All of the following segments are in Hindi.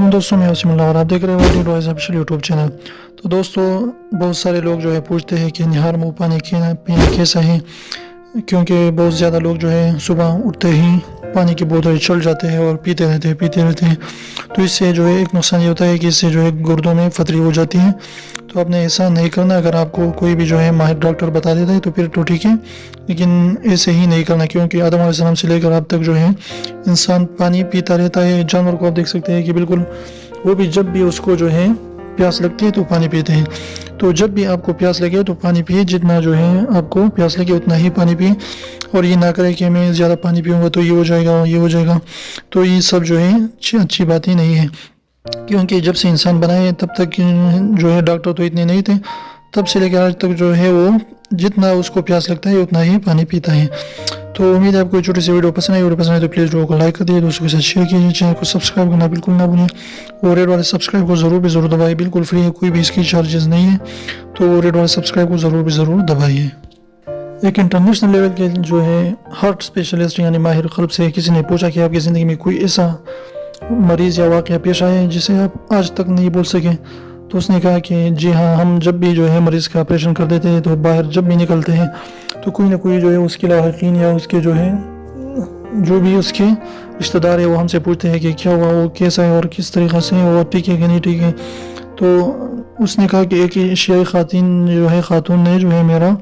दोस्तों मैं आसिमुल्लाह और आप देख रहे हो डी ऑफिशियल यूट्यूब चैनल। तो दोस्तों बहुत सारे लोग जो है पूछते हैं कि निहार मुँह पानी पीना कैसा है, क्योंकि बहुत ज़्यादा लोग जो है सुबह उठते ही पानी की बोतल चल जाते हैं और पीते रहते हैं। तो इससे जो है एक नुकसान ये होता है कि इससे जो है गुर्दों में फतरी हो जाती है। तो आपने ऐसा नहीं करना। अगर आपको कोई भी जो है माहिर डॉक्टर बता देता है तो फिर तो ठीक है, लेकिन ऐसे ही नहीं करना, क्योंकि आदम अलैहिस्सलाम से लेकर अब तक जो है इंसान पानी पीता रहता है। जानवर को आप देख सकते हैं कि बिल्कुल वो भी जब भी उसको जो है प्यास लगती है तो पानी पीते हैं। तो जब भी आपको प्यास लगे तो पानी पिए, जितना जो है आपको प्यास लगे उतना ही पानी पिए। और ये ना करें कि मैं ज़्यादा पानी पीऊँगा तो ये हो जाएगा। तो ये सब जो है अच्छी बात ही नहीं है, क्योंकि जब से इंसान बनाए तब तक जो है डॉक्टर तो इतने नहीं थे, तब से लेकर आज तक जो है वो जितना उसको प्यास लगता है उतना ही पानी पीता है। तो उम्मीद है आपको छोटी सी वीडियो पसंद आई तो प्लीज़ वीडियो को लाइक कर दिए, दोस्तों के साथ शेयर कीजिए, चैनल को सब्सक्राइब करना बिल्कुल ना भूलिए और रेड वाले सब्सक्राइब को ज़रूर दबाइए। बिल्कुल फ्री है, कोई भी इसकी चार्जेस नहीं है, तो रेड वाले सब्सक्राइब को ज़रूर दबाइए। एक इंटरनेशनल लेवल के जो है हार्ट स्पेशलिस्ट यानी माहिर क़ल्ब से किसी ने पूछा कि आपकी ज़िंदगी में कोई ऐसा मरीज़ या वाक़या पेश आया है जिसे आप आज तक नहीं बोल सके। तो उसने कहा कि जी हाँ, हम जब भी जो है मरीज़ का ऑपरेशन कर देते हैं तो बाहर जब भी निकलते हैं तो कोई ना कोई जो है उसके लाहिकीन या उसके जो है जो भी उसके रिश्तेदार है वो हमसे पूछते हैं कि क्या हुआ, वो कैसा है और किस तरीक़े से वो ठीक है कि नहीं ठीक है। तो उसने कहा कि एक एशियाई खातून ने जो है मेरा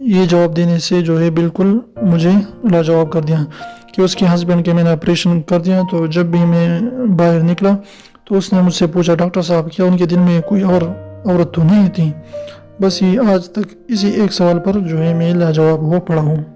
ये जवाब देने से जो है बिल्कुल मुझे लाजवाब कर दिया कि उसके हस्बैंड के मैंने ऑपरेशन कर दिया। तो जब भी मैं बाहर निकला तो उसने मुझसे पूछा, डॉक्टर साहब क्या उनके दिल में कोई और औरत तो नहीं थी? बस ये आज तक इसी एक सवाल पर जो है मैं लाजवाब हो पड़ा हूँ।